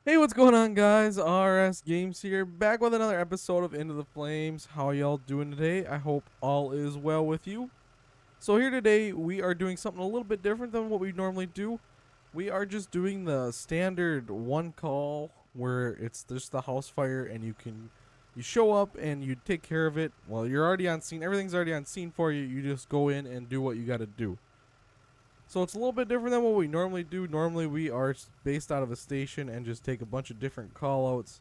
Hey, what's going on, guys? RS Games here, back with another episode of Into the Flames. How y'all doing today? I hope all is well with you. So here today, we are doing something a little bit different than what we normally do. We are just doing the standard one call where it's just the house fire and you show up and you take care of it. Well, you're already on scene. Everything's already on scene for you. You just go in and do what you got to do. So it's a little bit different than what we normally do. Normally we are based out of a station and just take a bunch of different callouts.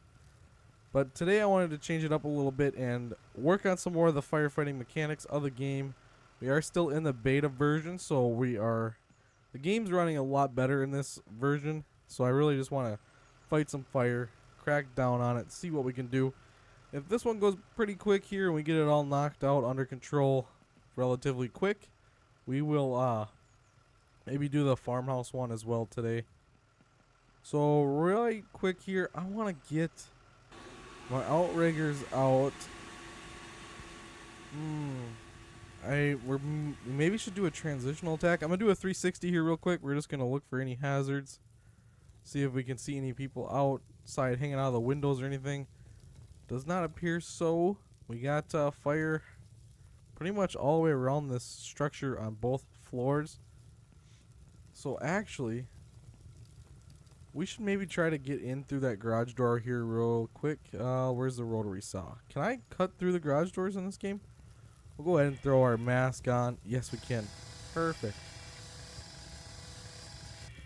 But today I wanted to change it up a little bit and work on some more of the firefighting mechanics of the game. We are still in the beta version, so the game's running a lot better in this version. So I really just want to fight some fire, crack down on it, see what we can do. If this one goes pretty quick here and we get it all knocked out under control relatively quick, we will maybe do the farmhouse one as well today. So really quick here, I want to get my outriggers out. We maybe should do a transitional attack. I'm gonna do a 360 here real quick. We're just gonna look for any hazards, see if we can see any people outside hanging out of the windows or anything. Does not appear so. We got fire pretty much all the way around this structure on both floors. So actually, we should maybe try to get in through that garage door here real quick. Where's the rotary saw? Can I cut through the garage doors in this game? We'll go ahead and throw our mask on. Yes, we can. Perfect.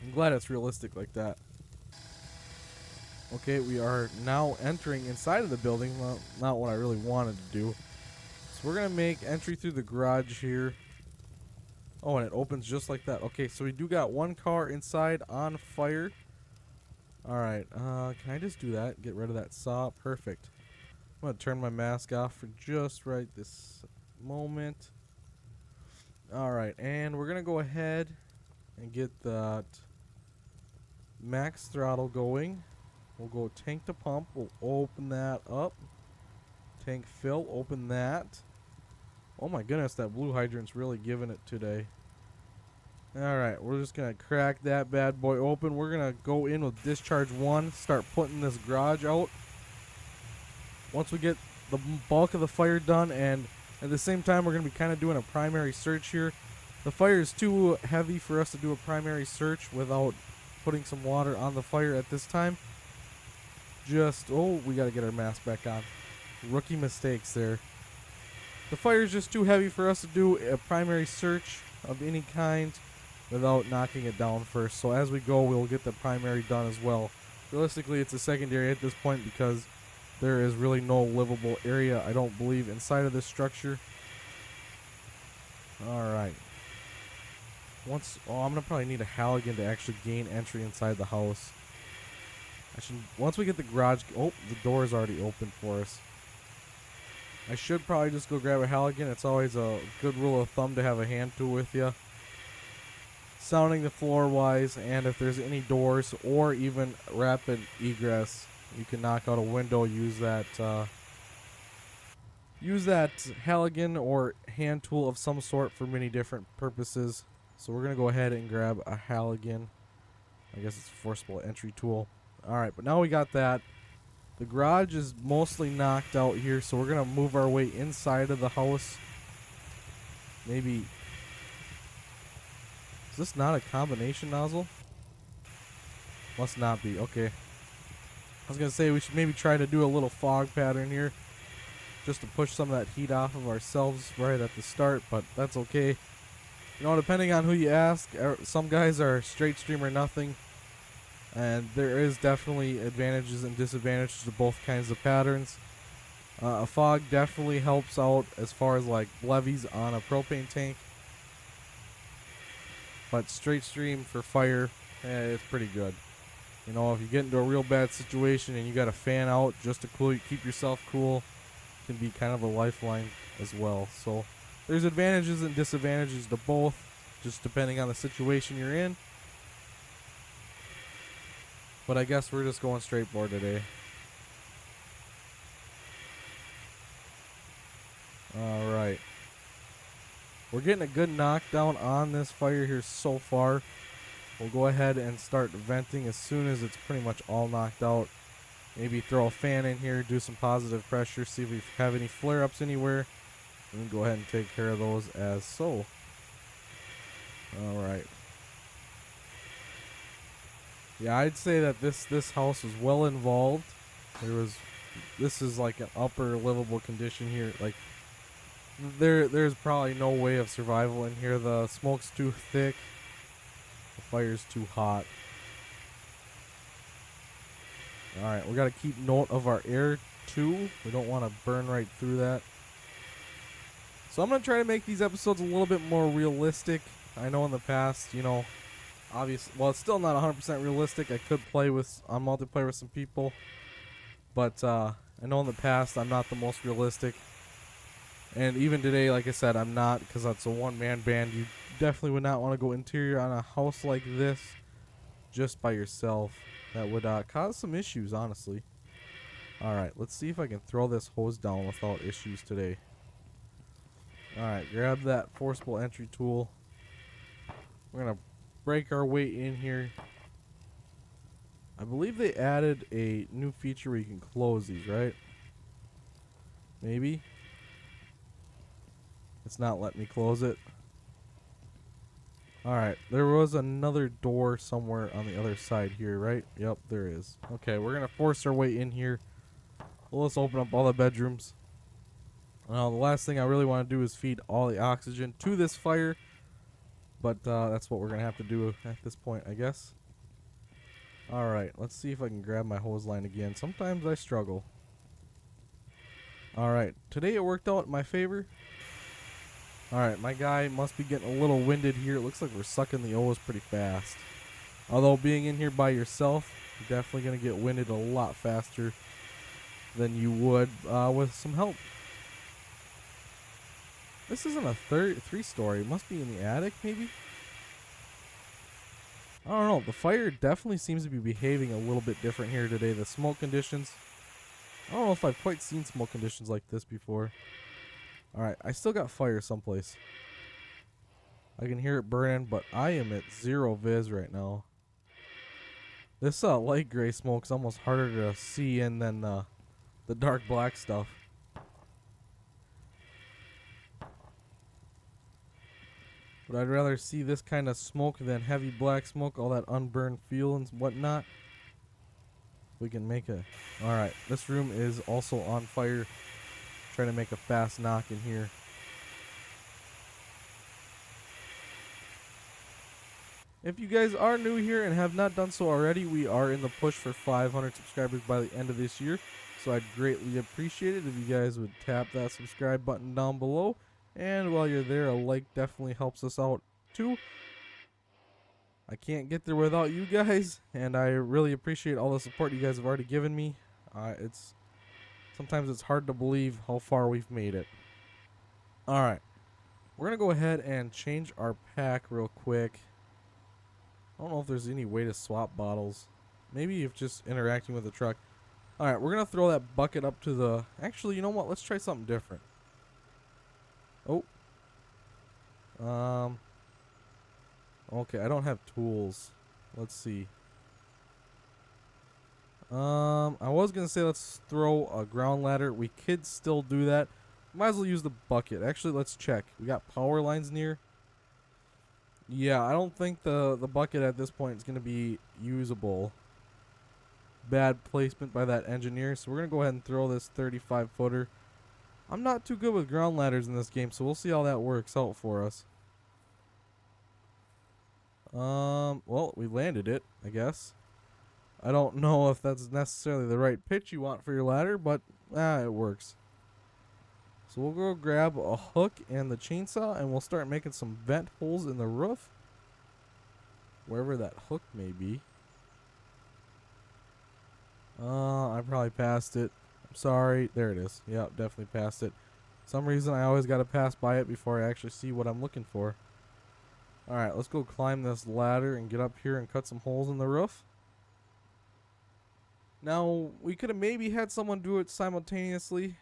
I'm glad it's realistic like that. Okay, we are now entering inside of the building. Well, not what I really wanted to do. So we're going to make entry through the garage here. Oh, and it opens just like that. Okay, so we do got one car inside on fire. Alright, can I just do that? Get rid of that saw. Perfect. I'm going to turn my mask off for just right this moment. Alright, and we're going to go ahead and get that max throttle going. We'll go tank to pump. We'll open that up. Tank fill, open that. Oh my goodness, that blue hydrant's really giving it today. Alright, we're just going to crack that bad boy open. We're going to go in with discharge 1, start putting this garage out. Once we get the bulk of the fire done, and at the same time we're going to be kind of doing a primary search here. The fire is too heavy for us to do a primary search without putting some water on the fire at this time. We got to get our mask back on. Rookie mistakes there. The fire is just too heavy for us to do a primary search of any kind without knocking it down first. So as we go, we'll get the primary done as well. Realistically, it's a secondary at this point because there is really no livable area, I don't believe, inside of this structure. Alright. I'm going to probably need a Halligan to actually gain entry inside the house. Once we get the garage... Oh, the door is already open for us. I should probably just go grab a Halligan. It's always a good rule of thumb to have a hand tool with you. Sounding the floor wise, and if there's any doors or even rapid egress, you can knock out a window, use that Halligan or hand tool of some sort for many different purposes. So we're going to go ahead and grab a Halligan. I guess it's a forcible entry tool. Alright, but now we got that. The garage is mostly knocked out here, so we're going to move our way inside of the house. Maybe... Is this not a combination nozzle? Must not be. Okay. I was going to say we should maybe try to do a little fog pattern here, just to push some of that heat off of ourselves right at the start, but that's okay. You know, depending on who you ask, some guys are straight stream or nothing. And there is definitely advantages and disadvantages to both kinds of patterns. A fog definitely helps out as far as like levies on a propane tank. But straight stream for fire, it's pretty good. You know, if you get into a real bad situation and you got a fan out just to keep yourself cool, can be kind of a lifeline as well. So there's advantages and disadvantages to both, just depending on the situation you're in. But I guess we're just going straight board today. Alright. We're getting a good knockdown on this fire here so far. we'll go ahead and start venting as soon as it's pretty much all knocked out. Maybe throw a fan in here, do some positive pressure, see if we have any flare-ups anywhere, and then go ahead and take care of those as so. Alright. Yeah, I'd say that this house was well involved. This is like an upper livable condition here. Like there's probably no way of survival in here. The smoke's too thick. The fire's too hot. Alright, we gotta keep note of our air too. We don't want to burn right through that. So I'm gonna try to make these episodes a little bit more realistic. I know in the past, you know, obviously, well, it's still not 100% realistic. I could play on multiplayer with some people, but I know in the past I'm not the most realistic. And even today, like I said, I'm not, because that's a one-man band. You definitely would not want to go interior on a house like this just by yourself. That would cause some issues, honestly. Alright, let's see if I can throw this hose down without issues today. Alright, grab that forcible entry tool. We're going to break our way in here. I believe they added a new feature where you can close these, right? Maybe. It's not letting me close it. Alright, there was another door somewhere on the other side here, right? Yep, there is. Okay, we're going to force our way in here. Well, let's open up all the bedrooms. Now, the last thing I really want to do is feed all the oxygen to this fire. But that's what we're going to have to do at this point, I guess. Alright, let's see if I can grab my hose line again. Sometimes I struggle. Alright, today it worked out in my favor. Alright, my guy must be getting a little winded here. It looks like we're sucking the O's pretty fast. Although being in here by yourself, you're definitely going to get winded a lot faster than you would with some help. This isn't a three-story. It must be in the attic, maybe? I don't know. The fire definitely seems to be behaving a little bit different here today. The smoke conditions. I don't know if I've quite seen smoke conditions like this before. Alright, I still got fire someplace. I can hear it burning, but I am at 0 vis right now. This light gray smoke's almost harder to see in than the dark black stuff. But I'd rather see this kind of smoke than heavy black smoke, all that unburned fuel and whatnot. We can make a... Alright, this room is also on fire. Trying to make a fast knock in here. If you guys are new here and have not done so already, we are in the push for 500 subscribers by the end of this year. So I'd greatly appreciate it if you guys would tap that subscribe button down below. And while you're there, a like definitely helps us out too. I can't get there without you guys, and I really appreciate all the support you guys have already given me. Sometimes it's hard to believe how far we've made it. Alright, we're going to go ahead and change our pack real quick. I don't know if there's any way to swap bottles. Maybe if just interacting with the truck. Alright, we're going to throw that bucket up to the... Actually, you know what? Let's try something different. Oh. Okay, I don't have tools. Let's see. I was gonna say let's throw a ground ladder. We could still do that. Might as well use the bucket. Actually, let's check. We got power lines near. Yeah, I don't think the bucket at this point is gonna be usable. Bad placement by that engineer. So we're gonna go ahead and throw this 35 footer. I'm not too good with ground ladders in this game, so we'll see how that works out for us. Well, we landed it, I guess. I don't know if that's necessarily the right pitch you want for your ladder, but it works. So we'll go grab a hook and the chainsaw, and we'll start making some vent holes in the roof. Wherever that hook may be. I probably passed it. I'm sorry. There it is. Yep, definitely passed it. For some reason, I always got to pass by it before I actually see what I'm looking for. Alright, let's go climb this ladder and get up here and cut some holes in the roof. Now, we could have maybe had someone do it simultaneously.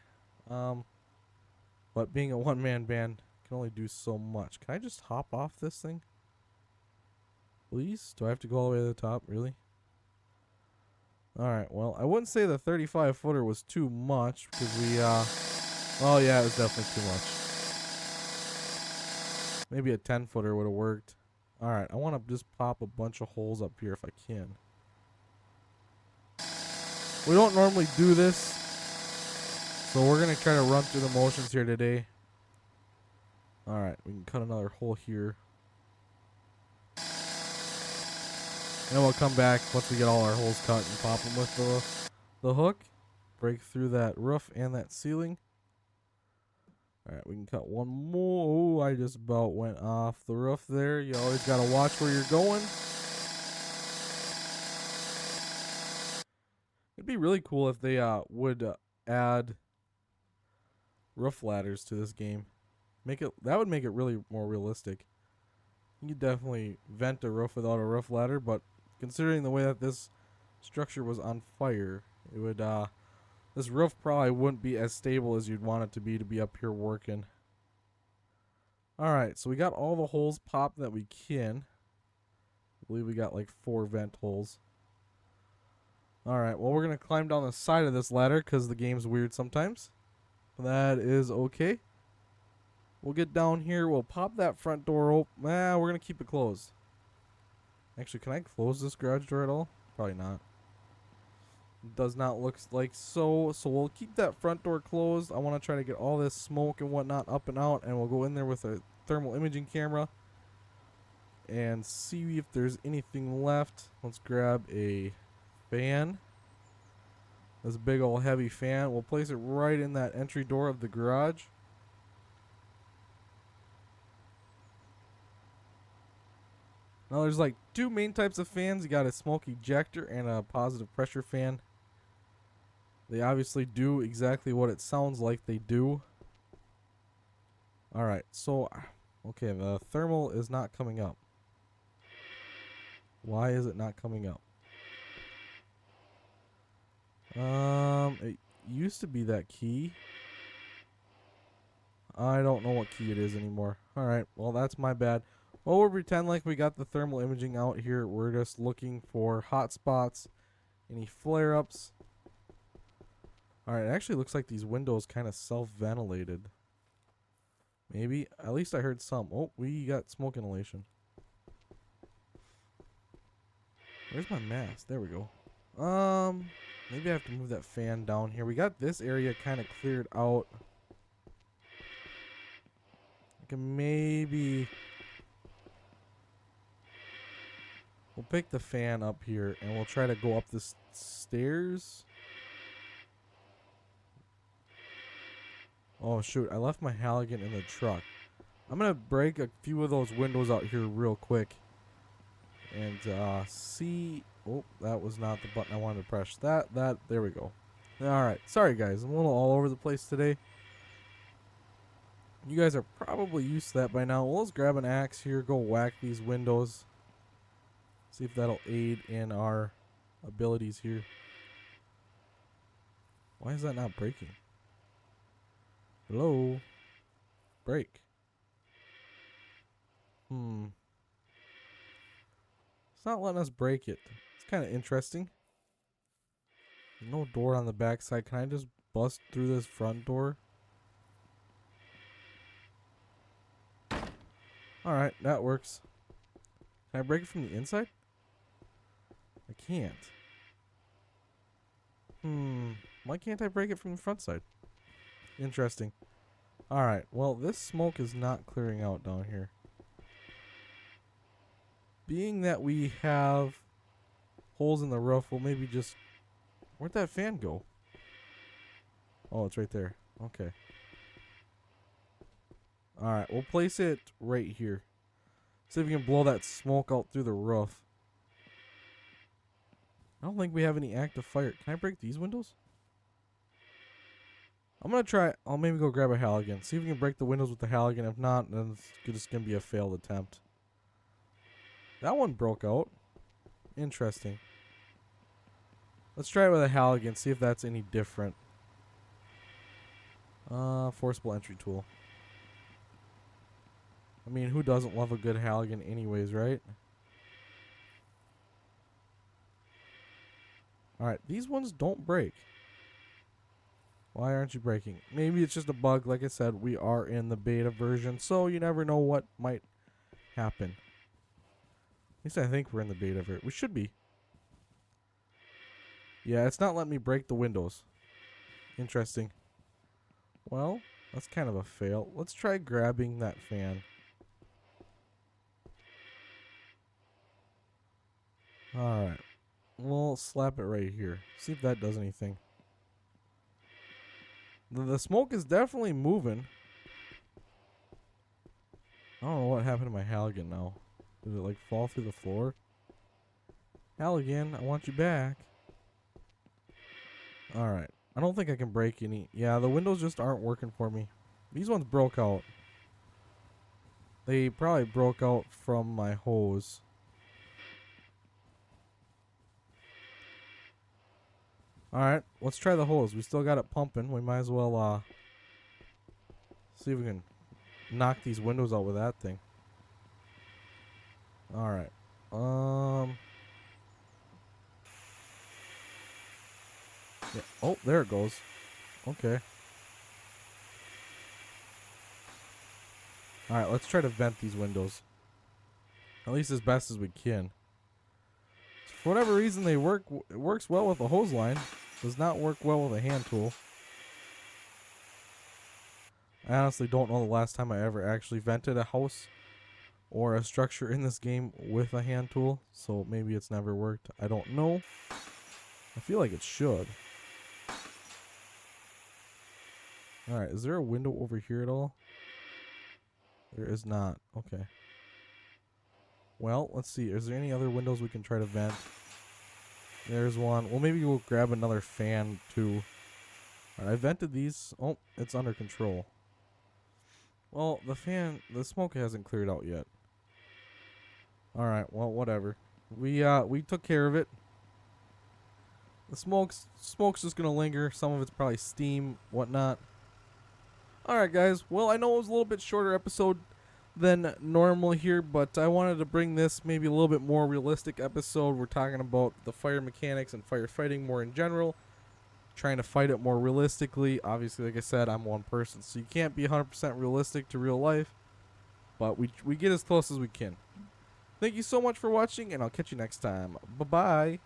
But being a one-man band can only do so much. Can I just hop off this thing? Please? Do I have to go all the way to the top? Really? Alright, well, I wouldn't say the 35 footer was too much because we, oh yeah, it was definitely too much. Maybe a 10 footer would have worked. Alright, I want to just pop a bunch of holes up here if I can. We don't normally do this, so we're going to try to run through the motions here today. Alright, we can cut another hole here. And we'll come back once we get all our holes cut and pop them with the hook. Break through that roof and that ceiling. Alright, we can cut one more. Oh, I just about went off the roof there. You always got to watch where you're going. It'd be really cool if they would add roof ladders to this game. That would make it really more realistic. You could definitely vent a roof without a roof ladder, but considering the way that this structure was on fire, it would this roof probably wouldn't be as stable as you'd want it to be up here working. Alright, so we got all the holes popped that we can. I believe we got like 4 vent holes. Alright, well, we're going to climb down the side of this ladder because the game's weird sometimes. That is okay. We'll get down here. We'll pop that front door open. We're going to keep it closed. Actually, can I close this garage door at all? Probably not. It does not look like so. So we'll keep that front door closed. I want to try to get all this smoke and whatnot up and out. And we'll go in there with a thermal imaging camera and see if there's anything left. Let's grab a fan. This big old heavy fan. We'll place it right in that entry door of the garage. Now there's like 2 main types of fans. You got a smoke ejector and a positive pressure fan. They obviously do exactly what it sounds like they do. Alright, so okay, the thermal is not coming up. Why is it not coming up? It used to be that key. I don't know what key it is anymore. Alright, well, that's my bad. Well, we'll pretend like we got the thermal imaging out here. We're just looking for hot spots, any flare-ups. Alright, it actually looks like these windows kind of self-ventilated. Maybe. At least I heard some. Oh, we got smoke inhalation. Where's my mask? There we go. Maybe I have to move that fan down here. We got this area kind of cleared out. I can maybe... We'll pick the fan up here and we'll try to go up the stairs. Oh shoot, I left my Halligan in the truck. I'm going to break a few of those windows out here real quick. And see... Oh, that was not the button I wanted to press. There we go. Alright, sorry guys, I'm a little all over the place today. You guys are probably used to that by now. Well, let's grab an axe here, go whack these windows. See if that'll aid in our abilities here. Why is that not breaking? Hello? Break. It's not letting us break it. It's kind of interesting. There's no door on the back side. Can I just bust through this front door? Alright, that works. Can I break it from the inside? I can't. Why can't I break it from the front side? Interesting. Alright, well, this smoke is not clearing out down here. Being that we have holes in the roof, we'll maybe just... Where'd that fan go? Oh, it's right there. Okay. Alright, we'll place it right here. See if we can blow that smoke out through the roof. I don't think we have any active fire. Can I break these windows? I'm going to try. I'll maybe go grab a Halligan. See if we can break the windows with the Halligan. If not, then it's just going to be a failed attempt. That one broke out. Interesting. Let's try it with a Halligan. See if that's any different. Forcible entry tool. I mean, who doesn't love a good Halligan anyways, right? Alright, these ones don't break. Why aren't you breaking? Maybe it's just a bug. Like I said, we are in the beta version, so you never know what might happen. At least I think we're in the beta version. We should be. Yeah, it's not letting me break the windows. Interesting. Well, that's kind of a fail. Let's try grabbing that fan. Alright. We'll slap it right here. See if that does anything. The smoke is definitely moving. I don't know what happened to my Halligan now. Did it like fall through the floor? Halligan, I want you back. Alright. I don't think I can break any. Yeah, the windows just aren't working for me. These ones broke out. They probably broke out from my hose. Alright, let's try the hose. We still got it pumping. We might as well see if we can knock these windows out with that thing. Alright. Yeah. Oh, there it goes. Okay. Alright, let's try to vent these windows. At least as best as we can. For whatever reason, they work. It works well with a hose line. Does not work well with a hand tool. I honestly don't know the last time I ever actually vented a house or a structure in this game with a hand tool. So maybe it's never worked. I don't know. I feel like it should. Alright, is there a window over here at all? There is not. Okay. Well, let's see. Is there any other windows we can try to vent? There's one. Well, maybe we'll grab another fan too. Alright, I vented these. Oh, it's under control. Well, the smoke hasn't cleared out yet. Alright, well, whatever. We took care of it. The smoke's just gonna linger. Some of it's probably steam, whatnot. Alright, guys. Well, I know it was a little bit shorter episode than normal here, but I wanted to bring this maybe a little bit more realistic episode. We're talking about the fire mechanics and firefighting more in general, trying to fight it more realistically. Obviously, like I said, I'm one person, so you can't be 100% realistic to real life, but we get as close as we can. Thank you so much for watching, and I'll catch you next time. Bye-bye.